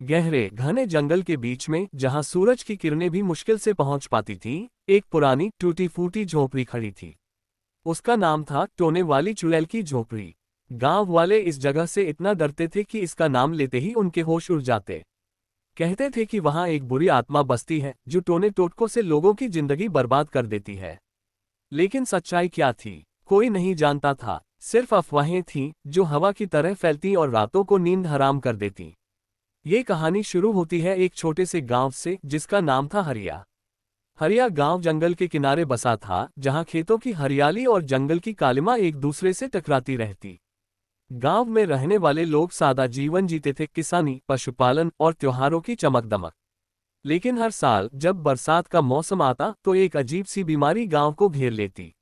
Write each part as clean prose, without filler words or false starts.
गहरे घने जंगल के बीच में, जहां सूरज की किरणें भी मुश्किल से पहुंच पाती थी, एक पुरानी टूटी फूटी झोपड़ी खड़ी थी। उसका नाम था टोने वाली चुड़ैल की झोपड़ी। गांव वाले इस जगह से इतना डरते थे कि इसका नाम लेते ही उनके होश उड़ जाते। कहते थे कि वहां एक बुरी आत्मा बसती है जो टोने टोटकों से लोगों की जिंदगी बर्बाद कर देती है। लेकिन सच्चाई क्या थी, कोई नहीं जानता था। सिर्फ अफवाहें थीं जो हवा की तरह फैलती और रातों को नींद हराम कर देती। ये कहानी शुरू होती है एक छोटे से गांव से जिसका नाम था हरिया। हरिया गांव जंगल के किनारे बसा था, जहां खेतों की हरियाली और जंगल की कालिमा एक दूसरे से टकराती रहती। गांव में रहने वाले लोग सादा जीवन जीते थे, किसानी, पशुपालन और त्योहारों की चमक दमक। लेकिन हर साल जब बरसात का मौसम आता तो एक अजीब सी बीमारी गांव को घेर लेती।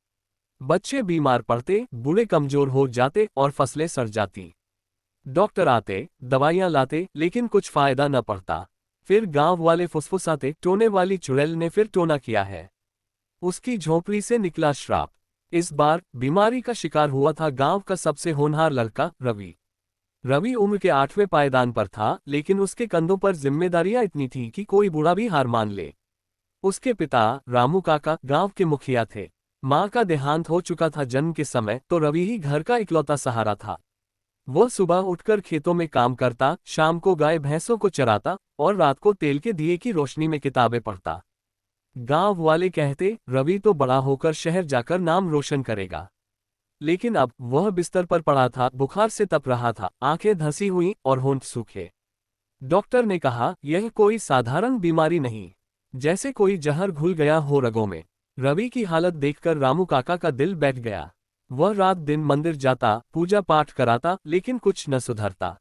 बच्चे बीमार पड़ते, बूढ़े कमजोर हो जाते और फसलें सड़ जाती। डॉक्टर आते, दवाइयां लाते, लेकिन कुछ फायदा न पड़ता। फिर गांव वाले फुसफुसाते, टोने वाली चुड़ैल ने फिर टोना किया है। उसकी झोंपड़ी से निकला श्राप। इस बार बीमारी का शिकार हुआ था गांव का सबसे होनहार लड़का रवि। रवि उम्र के 8वें पायदान पर था, लेकिन उसके कंधों पर जिम्मेदारियां इतनी थीं कि कोई बूढ़ा भी हार मान ले। उसके पिता रामू काका गांव के मुखिया थे। मां का देहांत हो चुका था जन्म के समय, तो रवि ही घर का इकलौता सहारा था। वो सुबह उठकर खेतों में काम करता, शाम को गाय भैंसों को चराता और रात को तेल के दिए की रोशनी में किताबें पढ़ता। गांव वाले कहते, रवि तो बड़ा होकर शहर जाकर नाम रोशन करेगा। लेकिन अब वह बिस्तर पर पड़ा था, बुखार से तप रहा था, आंखें धंसी हुई और होंठ सूखे। डॉक्टर ने कहा, यह कोई साधारण बीमारी नहीं, जैसे कोई जहर घुल गया हो रगों में। रवि की हालत देखकर रामू काका का दिल बैठ गया। वह रात दिन मंदिर जाता, पूजा पाठ कराता, लेकिन कुछ न सुधरता।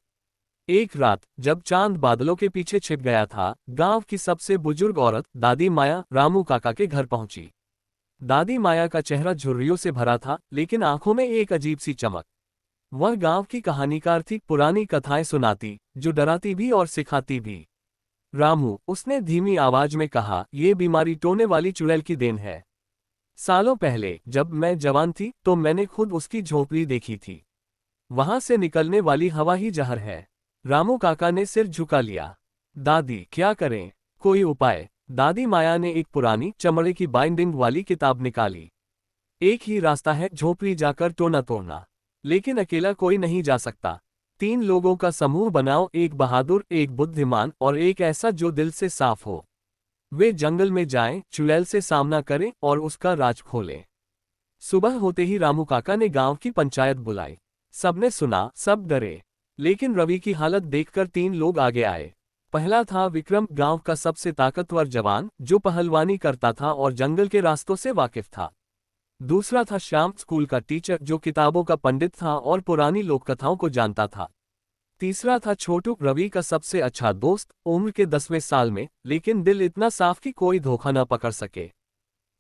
एक रात जब चांद बादलों के पीछे छिप गया था, गांव की सबसे बुजुर्ग औरत दादी माया रामू काका के घर पहुंची। दादी माया का चेहरा झुर्रियों से भरा था, लेकिन आंखों में एक अजीब सी चमक। वह गांव की कहानीकार थी, पुरानी कथाएं सुनाती, जो डराती भी और सिखाती भी। रामू, उसने धीमी आवाज में कहा, यह बीमारी टोने वाली चुड़ैल की देन है। सालों पहले जब मैं जवान थी तो मैंने खुद उसकी झोपड़ी देखी थी। वहां से निकलने वाली हवा ही जहर है। रामू काका ने सिर झुका लिया। दादी, क्या करें, कोई उपाय? दादी माया ने एक पुरानी चमड़े की बाइंडिंग वाली किताब निकाली। एक ही रास्ता है, झोपड़ी जाकर टोना तोड़ना। लेकिन अकेला कोई नहीं जा सकता। 3 लोगों का समूह बनाओ, एक बहादुर, एक बुद्धिमान और एक ऐसा जो दिल से साफ हो। वे जंगल में जाएं, चुड़ैल से सामना करें और उसका राज खोलें। सुबह होते ही रामू काका ने गांव की पंचायत बुलाई। सबने सुना, सब डरे। लेकिन रवि की हालत देखकर 3 लोग आगे आए। पहला था विक्रम, गांव का सबसे ताकतवर जवान, जो पहलवानी करता था और जंगल के रास्तों से वाकिफ था। दूसरा था श्याम, स्कूल का टीचर, जो किताबों का पंडित था और पुरानी लोककथाओं को जानता था। तीसरा था छोटू, रवि का सबसे अच्छा दोस्त, उम्र के 10वें साल में, लेकिन दिल इतना साफ कि कोई धोखा न पकड़ सके।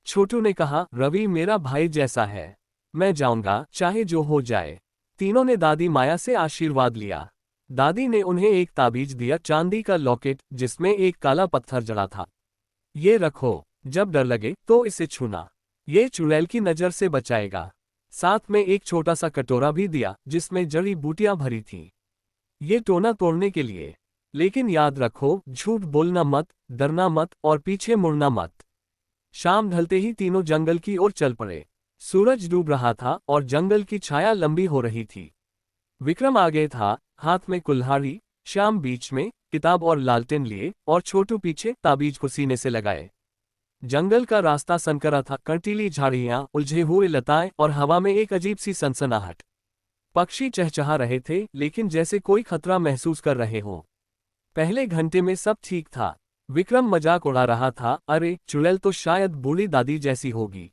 छोटू ने कहा, रवि मेरा भाई जैसा है, मैं जाऊंगा चाहे जो हो जाए। तीनों ने दादी माया से आशीर्वाद लिया। दादी ने उन्हें एक ताबीज दिया, चांदी का लॉकेट जिसमें एक काला पत्थर जड़ा था। ये रखो, जब डर लगे तो इसे छूना, ये चुड़ैल की नजर से बचाएगा। साथ में एक छोटा सा कटोरा भी दिया जिसमें जड़ी बूटियां भरी थीं। ये टोना तोड़ने के लिए। लेकिन याद रखो, झूठ बोलना मत, डरना मत और पीछे मुड़ना मत। शाम ढलते ही तीनों जंगल की ओर चल पड़े। सूरज डूब रहा था और जंगल की छाया लंबी हो रही थी। विक्रम आगे था, हाथ में कुल्हाड़ी, श्याम बीच में किताब और लालटेन लिए, और छोटू पीछे ताबीज को सीने से लगाए। जंगल का रास्ता संकरा था, कंटीली झाड़ियां, उलझे हुए लताएं और हवा में एक अजीब सी सनसनाहट। पक्षी चहचहा रहे थे, लेकिन जैसे कोई खतरा महसूस कर रहे हो। पहले घंटे में सब ठीक था। विक्रम मजाक उड़ा रहा था, अरे चुड़ैल तो शायद बूढ़ी दादी जैसी होगी,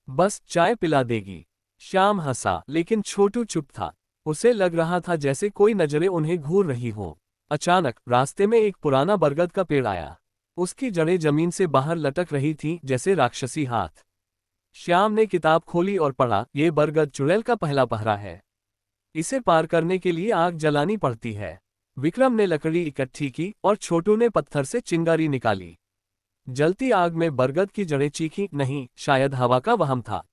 बस चाय पिला देगी। श्याम हंसा, लेकिन छोटू चुप था। उसे लग रहा था जैसे कोई नजरें उन्हें घूर रही हो। अचानक रास्ते में एक पुराना बरगद का पेड़ आया। उसकी जड़ें जमीन से बाहर लटक रही थीं, जैसे राक्षसी हाथ। श्याम ने किताब खोली और पढ़ा, ये बरगद चुड़ैल का पहला पहरा है। इसे पार करने के लिए आग जलानी पड़ती है। विक्रम ने लकड़ी इकट्ठी की और छोटू ने पत्थर से चिंगारी निकाली। जलती आग में बरगद की जड़ें चीखीं, नहीं, शायद हवा का वहम था।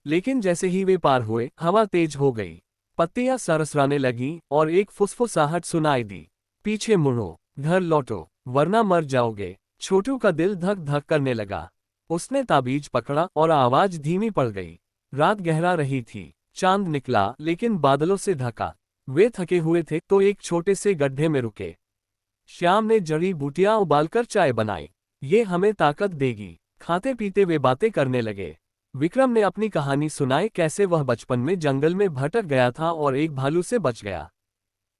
लेकिन जैसे ही वे पार हुए, हवा तेज हो गई, पत्तियां सरसराने लगीं और एक फुसफुसाहट सुनाई दी, पीछे मुड़ो। घर लौटो, वरना मर जाओगे। छोटू का दिल धक धक करने लगा। उसने ताबीज पकड़ा और आवाज धीमी पड़ गई। रात गहरा रही थी। चांद निकला लेकिन बादलों से ढका। वे थके हुए थे तो एक छोटे से गड्ढे में रुके। श्याम ने जड़ी बूटियां उबालकर चाय बनाई। ये हमें ताकत देगी। खाते पीते वे बातें करने लगे। विक्रम ने अपनी कहानी सुनाई, कैसे वह बचपन में जंगल में भटक गया था और एक भालू से बच गया।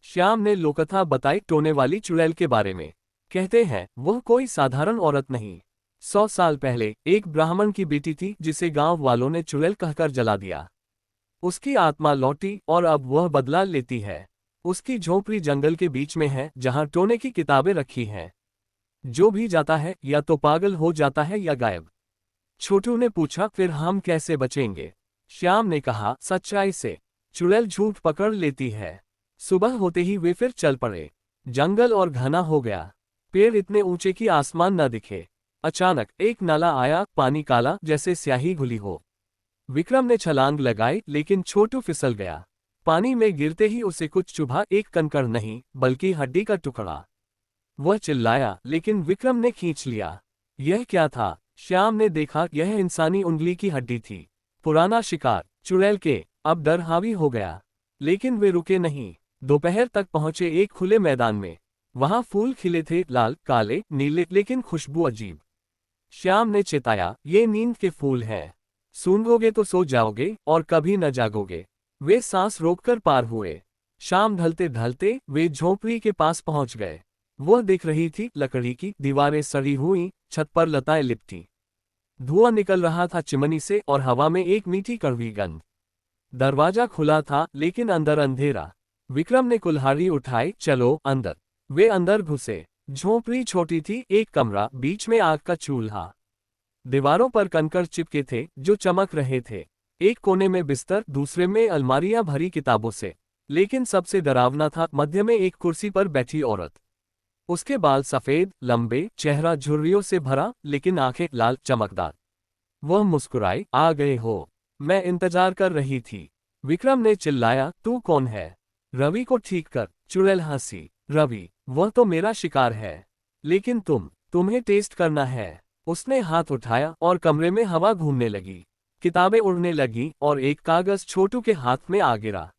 श्याम ने लोककथा बताई टोने वाली चुड़ैल के बारे में। कहते हैं वह कोई साधारण औरत नहीं। 100 साल पहले एक ब्राह्मण की बेटी थी जिसे गांव वालों ने चुड़ैल कहकर जला दिया। उसकी आत्मा लौटी और अब वह बदला लेती है। उसकी झोपड़ी जंगल के बीच में है जहां टोने की किताबें रखी हैं। जो भी जाता है या तो पागल हो जाता है या गायब। छोटू ने पूछा, फिर हम कैसे बचेंगे? श्याम ने कहा, सच्चाई से। चुड़ैल झूठ पकड़ लेती है। सुबह होते ही वे फिर चल पड़े। जंगल और घना हो गया। पेड़ इतने ऊंचे कि आसमान न दिखे। अचानक एक नाला आया, पानी काला जैसे स्याही घुली हो। विक्रम ने छलांग लगाई लेकिन छोटू फिसल गया। पानी में गिरते ही उसे कुछ चुभा, एक कंकड़ नहीं बल्कि हड्डी का टुकड़ा। वह चिल्लाया लेकिन विक्रम ने खींच लिया। यह क्या था? श्याम ने देखा, यह इंसानी उंगली की हड्डी थी। पुराना शिकार चुड़ैल के। अब डर हावी हो गया। लेकिन वे रुके नहीं। दोपहर तक पहुंचे एक खुले मैदान में। वहां फूल खिले थे, लाल काले नीले, लेकिन खुशबू अजीब। श्याम ने चेताया, ये नींद के फूल हैं। सूंघोगे तो सो जाओगे और कभी न जागोगे। वे सांस रोककर पार हुए। शाम ढलते ढलते वे झोपड़ी के पास पहुंच गए। वह दिख रही थी, लकड़ी की दीवारें सड़ी हुई, छत पर लताएं लिपटी। धुआं निकल रहा था चिमनी से और हवा में एक मीठी कड़वी गंध। दरवाजा खुला था लेकिन अंदर अंधेरा। विक्रम ने कुल्हाड़ी उठाई, चलो अंदर। वे अंदर घुसे। झोपड़ी छोटी थी, एक कमरा, बीच में आग का चूल्हा। दीवारों पर कंकड़ चिपके थे जो चमक रहे थे। एक कोने में बिस्तर, दूसरे में अलमारियां भरी किताबों से। लेकिन सबसे डरावना था, मध्य में एक कुर्सी पर बैठी औरत। उसके बाल सफेद लंबे, चेहरा झुर्रियों से भरा, लेकिन आंखें लाल चमकदार। वह मुस्कुराई, आ गए हो। मैं इंतजार कर रही थी। विक्रम ने चिल्लाया, तू कौन है? रवि को ठीक कर। चुड़ैल हंसी, रवि? वह तो मेरा शिकार है। लेकिन तुम्हें टेस्ट करना है। उसने हाथ उठाया और कमरे में हवा घूमने लगी। किताबें उड़ने लगी और एक कागज छोटू के हाथ में आ गिरा।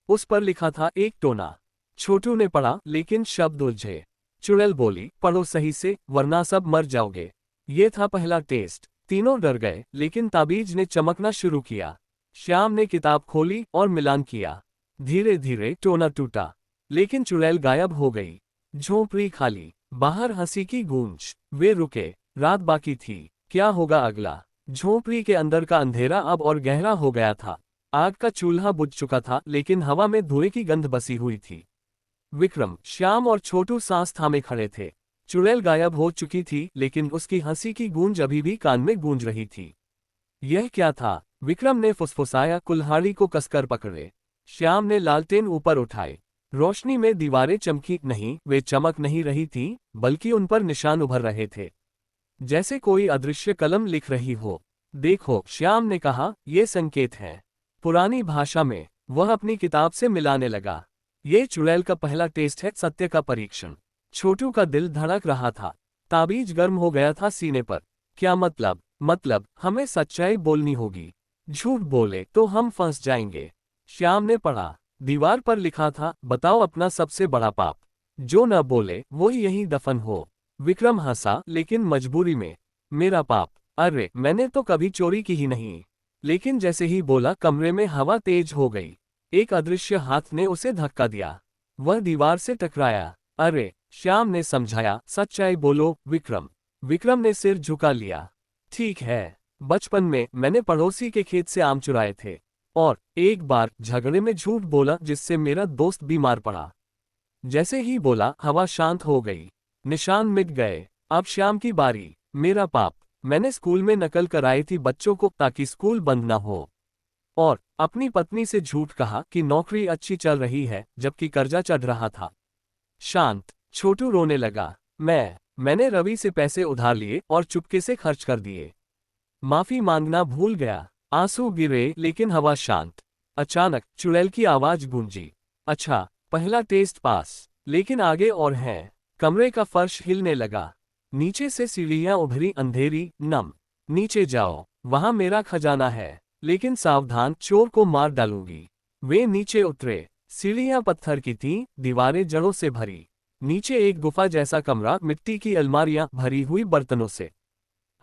उस पर लिखा था, एक टोना। छोटू ने पढ़ा लेकिन शब्द उलझे। चुड़ैल बोली, पढ़ो सही से वरना सब मर जाओगे। ये था पहला टेस्ट। तीनों डर गए लेकिन ताबीज ने चमकना शुरू किया। श्याम ने किताब खोली और मिलान किया। धीरे धीरे टोना टूटा, लेकिन चुड़ैल गायब हो गई। झोपड़ी खाली, बाहर हंसी की गूंज। वे रुके। रात बाकी थी। क्या होगा अगला? झोपड़ी के अंदर का अंधेरा अब और गहरा हो गया था। आग का चूल्हा बुझ चुका था लेकिन हवा में धुएं की गंध बसी हुई थी। विक्रम, श्याम और छोटू सांस थामे खड़े थे। चुड़ैल गायब हो चुकी थी लेकिन उसकी हंसी की गूंज अभी भी कान में गूंज रही थी। यह क्या था? विक्रम ने फुसफुसाया, कुल्हाड़ी को कसकर पकड़े। श्याम ने लालटेन ऊपर उठाए। रोशनी में दीवारें चमकी नहीं, वे चमक नहीं रही थी बल्कि उन पर निशान उभर रहे थे, जैसे कोई अदृश्य कलम लिख रही हो। देखो, श्याम ने कहा, ये संकेत हैं। पुरानी भाषा में। वह अपनी किताब से मिलाने लगा। ये चुड़ैल का पहला टेस्ट है, सत्य का परीक्षण। छोटू का दिल धड़क रहा था। ताबीज गर्म हो गया था सीने पर। क्या मतलब हमें सच्चाई बोलनी होगी। झूठ बोले तो हम फंस जाएंगे। श्याम ने पढ़ा। दीवार पर लिखा था, बताओ अपना सबसे बड़ा पाप। जो न बोले वो यहीं दफन हो। विक्रम हंसा, लेकिन मजबूरी में। मेरा पाप? अरे, मैंने तो कभी चोरी की ही नहीं। लेकिन जैसे ही बोला, कमरे में हवा तेज हो गई। एक अदृश्य हाथ ने उसे धक्का दिया। वह दीवार से टकराया। अरे, श्याम ने समझाया, सच्चाई बोलो विक्रम। विक्रम ने सिर झुका लिया। ठीक है, बचपन में मैंने पड़ोसी के खेत से आम चुराए थे। और एक बार झगड़े में झूठ बोला जिससे मेरा दोस्त बीमार पड़ा। जैसे ही बोला, हवा शांत हो गई। निशान मिट गए। अब श्याम की बारी। मेरा पाप? मैंने स्कूल में नकल कराई थी बच्चों को ताकि स्कूल बंद न हो। और अपनी पत्नी से झूठ कहा कि नौकरी अच्छी चल रही है जबकि कर्जा चढ़ रहा था। शांत। छोटू रोने लगा। मैंने रवि से पैसे उधार लिए और चुपके से खर्च कर दिए। माफी मांगना भूल गया। आंसू गिरे लेकिन हवा शांत। अचानक चुड़ैल की आवाज गूंजी। अच्छा, पहला टेस्ट पास, लेकिन आगे और है। कमरे का फर्श हिलने लगा। नीचे से सीढ़ियां उभरी, अंधेरी, नम। नीचे जाओ, वहां मेरा खजाना है, लेकिन सावधान, चोर को मार डालूंगी। वे नीचे उतरे। सीढ़ियां पत्थर की थीं, दीवारें जड़ों से भरी। नीचे एक गुफा जैसा कमरा, मिट्टी की अलमारियां भरी हुई बर्तनों से।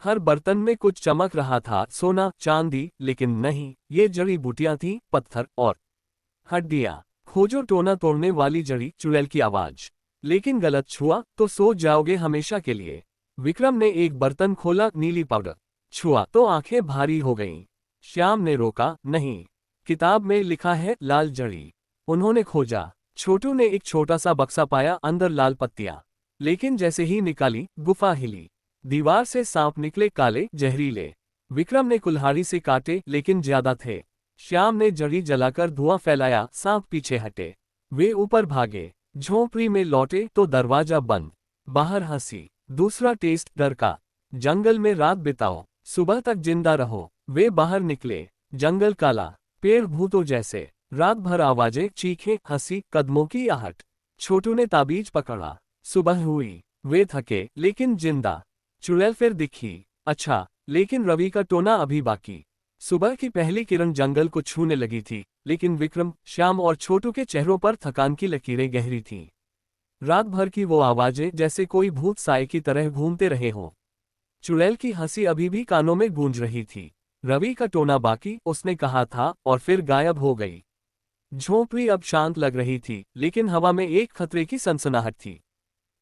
हर बर्तन में कुछ चमक रहा था, सोना, चांदी, लेकिन नहीं, ये जड़ी बूटियां थीं, पत्थर और हड्डियां। खोजो टोना तोड़ने वाली जड़ी, चुड़ैल की आवाज। लेकिन गलत छुआ तो सो जाओगे हमेशा के लिए। विक्रम ने एक बर्तन खोला, नीली पाउडर। छुआ तो आंखें भारी हो गईं। श्याम ने रोका, नहीं, किताब में लिखा है लाल जड़ी। उन्होंने खोजा। छोटू ने एक छोटा सा बक्सा पाया, अंदर लाल पत्तियां। लेकिन जैसे ही निकाली, गुफा हिली। दीवार से सांप निकले, काले, जहरीले। विक्रम ने कुल्हाड़ी से काटे, लेकिन ज्यादा थे। श्याम ने जड़ी जलाकर धुआं फैलाया, सांप पीछे हटे। वे ऊपर भागे। झोंपड़ी में लौटे तो दरवाजा बंद। बाहर हंसी। दूसरा टेस्ट, डर का। जंगल में रात बिताओ, सुबह तक जिंदा रहो। वे बाहर निकले। जंगल काला, पेड़ भूतों जैसे। रात भर आवाजें, चीखें, हंसी, कदमों की आहट। छोटू ने ताबीज पकड़ा। सुबह हुई। वे थके, लेकिन जिंदा। चुड़ैल फिर दिखी। अच्छा, लेकिन रवि का टोना अभी बाकी। सुबह की पहली किरण जंगल को छूने लगी थी, लेकिन विक्रम, श्याम और छोटू के चेहरों पर थकान की लकीरें गहरी थीं। रात भर की वो आवाजें जैसे कोई भूत साए की तरह घूमते रहे हों। चुड़ैल की हंसी अभी भी कानों में गूंज रही थी। रवि का टोना बाकी, उसने कहा था, और फिर गायब हो गई। झोंपड़ी अब शांत लग रही थी, लेकिन हवा में एक खतरे की सनसनाहट थी।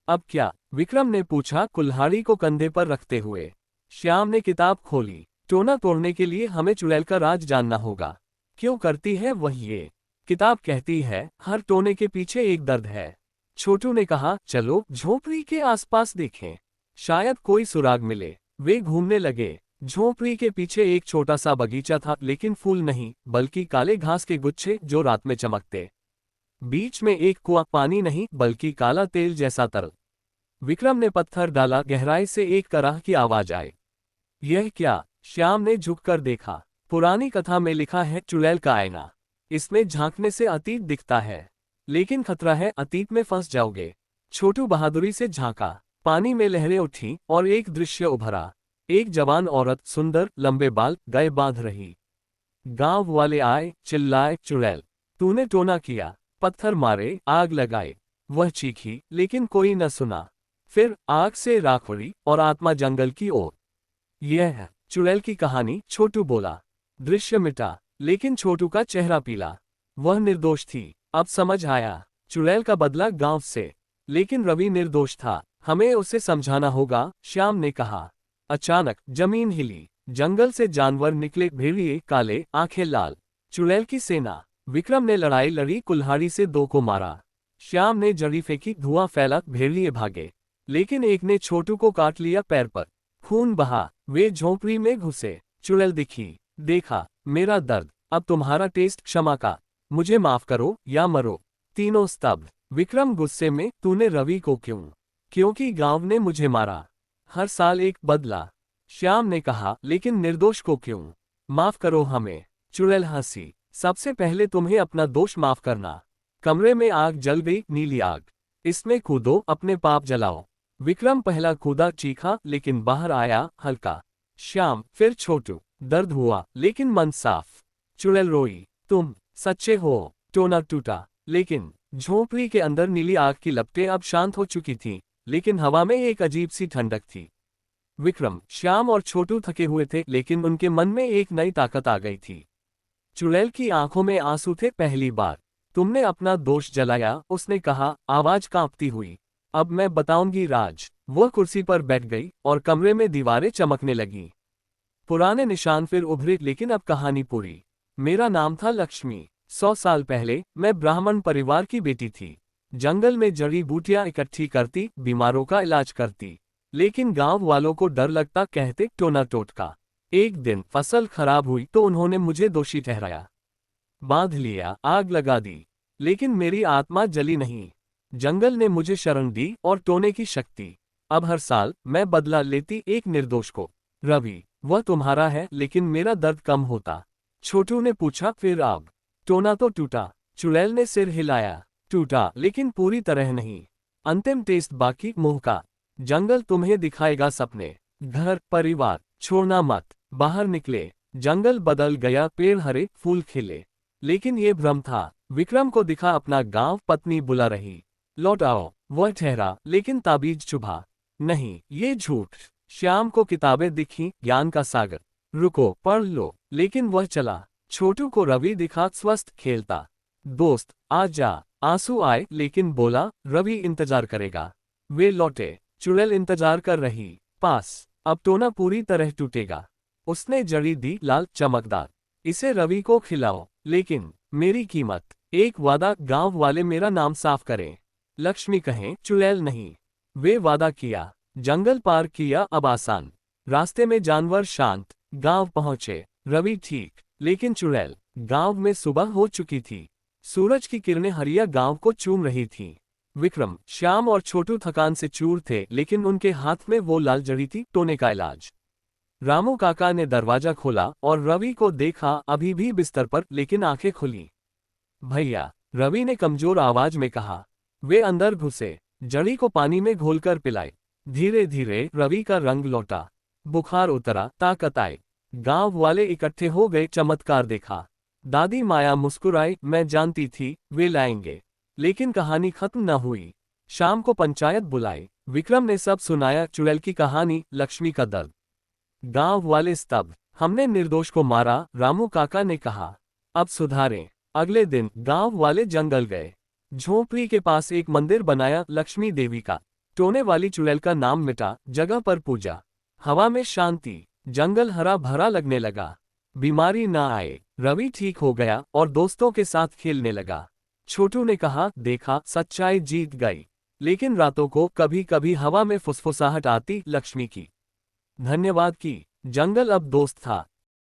अब क्या? विक्रम ने पूछा, कुल्हाड़ी को कंधे पर रखते हुए। श्याम ने किताब खोली। टोना तोड़ने के लिए हमें चुड़ैल का राज जानना होगा। क्यों करती है वह ये? किताब कहती है, हर टोने के पीछे एक दर्द है। छोटू ने कहा, चलो झोंपड़ी के आसपास देखें, शायद कोई सुराग मिले। वे घूमने लगे। झोंपड़ी के पीछे एक छोटा सा बगीचा था, लेकिन फूल नहीं, बल्कि काले घास के गुच्छे जो रात में चमकते। बीच में एक कुआं, पानी नहीं, बल्कि काला तेल जैसा तरल। विक्रम ने पत्थर डाला, गहराई से एक कराह की आवाज आई। यह क्या? श्याम ने झुककर देखा। पुरानी कथा में लिखा है, चुड़ैल का आईना। इसमें झांकने से अतीत दिखता है, लेकिन खतरा है, अतीत में फंस जाओगे। छोटू बहादुरी से झांका। पानी में लहरें उठी और एक दृश्य उभरा। एक जवान औरत, सुंदर, लंबे बाल, गाय बांध रही। गांव वाले आए, चिल्लाए, चुड़ैल, तूने टोना किया, पत्थर मारे, आग लगाए। वह चीखी, लेकिन कोई न सुना। फिर आग से राख उड़ी और आत्मा जंगल की ओर। यह है चुड़ैल की कहानी, छोटू बोला। दृश्य मिटा, लेकिन छोटू का चेहरा पीला। वह निर्दोष थी। अब समझ आया, चुड़ैल का बदला गांव से। लेकिन रवि निर्दोष था, हमें उसे समझाना होगा, श्याम ने कहा। अचानक जमीन हिली। जंगल से जानवर निकले, भेड़िए, काले, आंखें लाल। चुड़ैल की सेना। विक्रम ने लड़ाई लड़ी, कुल्हाड़ी से दो को मारा। श्याम ने जड़ी फेंकी, धुआं फैला, भेड़िए भागे। लेकिन एक ने छोटू को काट लिया, पैर पर खून बहा। वे झोंपड़ी में घुसे। चुड़ैल दिखी। देखा, मेरा दर्द, अब तुम्हारा टेस्ट क्षमा का। मुझे माफ करो या मरो। तीनों स्तब्ध। विक्रम गुस्से में, तूने रवि को क्यों? क्योंकि गांव ने मुझे मारा। हर साल एक बदला। श्याम ने कहा, लेकिन निर्दोष को क्यों? माफ करो हमें। चुड़ैल हंसी। सबसे पहले तुम्हें अपना दोष माफ करना। कमरे में आग जल गई, नीली आग। इसमें कूदो, अपने पाप जलाओ। विक्रम पहला कूदा, चीखा, लेकिन बाहर आया, हल्का। श्याम, फिर छोटू। दर्द हुआ, लेकिन मन साफ। चुड़ैल रोई, तुम सच्चे हो। टोना टूटा, लेकिन झोंपड़ी के अंदर नीली आग की लपटें अब शांत हो चुकी थीं, लेकिन हवा में एक अजीब सी ठंडक थी। विक्रम, श्याम और छोटू थके हुए थे, लेकिन उनके मन में एक नई ताकत आ गई थी। चुड़ैल की आंखों में आंसू थे, पहली बार। तुमने अपना दोष जलाया, उसने कहा, आवाज कांपती हुई। अब मैं बताऊंगी राज। वह कुर्सी पर बैठ गई और कमरे में दीवारें चमकने लगीं। पुराने निशान फिर उभरे, लेकिन अब कहानी पूरी। मेरा नाम था लक्ष्मी। 100 साल पहले मैं ब्राह्मण परिवार की बेटी थी। जंगल में जड़ी बूटियां इकट्ठी करती, बीमारों का इलाज करती। लेकिन गांव वालों को डर लगता, कहते टोना टोटका। एक दिन फसल खराब हुई तो उन्होंने मुझे दोषी ठहराया। बांध लिया, आग लगा दी। लेकिन मेरी आत्मा जली नहीं। जंगल ने मुझे शरण दी और टोने की शक्ति। अब हर साल मैं बदला लेती, एक निर्दोष को। रवि, वह तुम्हारा है, लेकिन मेरा दर्द कम होता। छोटू ने पूछा, फिर अब? टोना तो टूटा। चुड़ैल ने सिर हिलाया। टूटा, लेकिन पूरी तरह नहीं। अंतिम टेस्ट बाकी मुंह का। जंगल तुम्हें दिखाएगा सपने, घर परिवार छोड़ना मत। बाहर निकले, जंगल बदल गया, पेड़ हरे फूल खिले। लेकिन ये भ्रम था। विक्रम को दिखा अपना गांव, पत्नी बुला रही, लौट आओ। वह ठहरा, लेकिन ताबीज चुभा, नहीं ये झूठ। श्याम को किताबें दिखी, ज्ञान का सागर, रुको पढ़ लो। लेकिन वह चला। छोटू को रवि दिखा, स्वस्थ खेलता, दोस्त आ जा। आंसू आए, लेकिन बोला रवि इंतजार करेगा। वे लौटे, चुड़ैल इंतजार कर रही पास। अब टोना पूरी तरह टूटेगा। उसने जड़ी दी लाल चमकदार, इसे रवि को खिलाओ, लेकिन मेरी कीमत, एक वादा, गांव वाले मेरा नाम साफ करें, लक्ष्मी कहें चुड़ैल नहीं। वे वादा किया। जंगल पार किया अब आसान, रास्ते में जानवर शांत, गांव पहुंचे। रवि ठीक, लेकिन चुड़ैल। गांव में सुबह हो चुकी थी, सूरज की किरणें हरिया गांव को चूम रही थीं। विक्रम, श्याम और छोटू थकान से चूर थे, लेकिन उनके हाथ में वो लाल जड़ी थी, टोने का इलाज। रामू काका ने दरवाजा खोला और रवि को देखा, अभी भी बिस्तर पर, लेकिन आंखें खुली। भैया, रवि ने कमजोर आवाज में कहा। वे अंदर घुसे, जड़ी को पानी में घोलकर पिलाए। धीरे धीरे रवि का रंग लौटा, बुखार उतरा, ताकत आई। गांव वाले इकट्ठे हो गए, चमत्कार देखा। दादी माया मुस्कुराई, मैं जानती थी वे लाएंगे। लेकिन कहानी खत्म न हुई। शाम को पंचायत बुलाई, विक्रम ने सब सुनाया, चुड़ैल की कहानी, लक्ष्मी का दर्द। गांव वाले स्तब्ध, हमने निर्दोष को मारा, रामू काका ने कहा। अब सुधारें। अगले दिन गांव वाले जंगल गए। झोंपड़ी के पास एक मंदिर बनाया, लक्ष्मी देवी का। टोने वाली चुड़ैल का नाम मिटा, जगह पर पूजा। हवा में शांति, जंगल हरा भरा लगने लगा। बीमारी ना आए, रवि ठीक हो गया और दोस्तों के साथ खेलने लगा। छोटू ने कहा, देखा सच्चाई जीत गई। लेकिन रातों को कभी कभी हवा में फुसफुसाहट आती, लक्ष्मी की। धन्यवाद की। जंगल अब दोस्त था।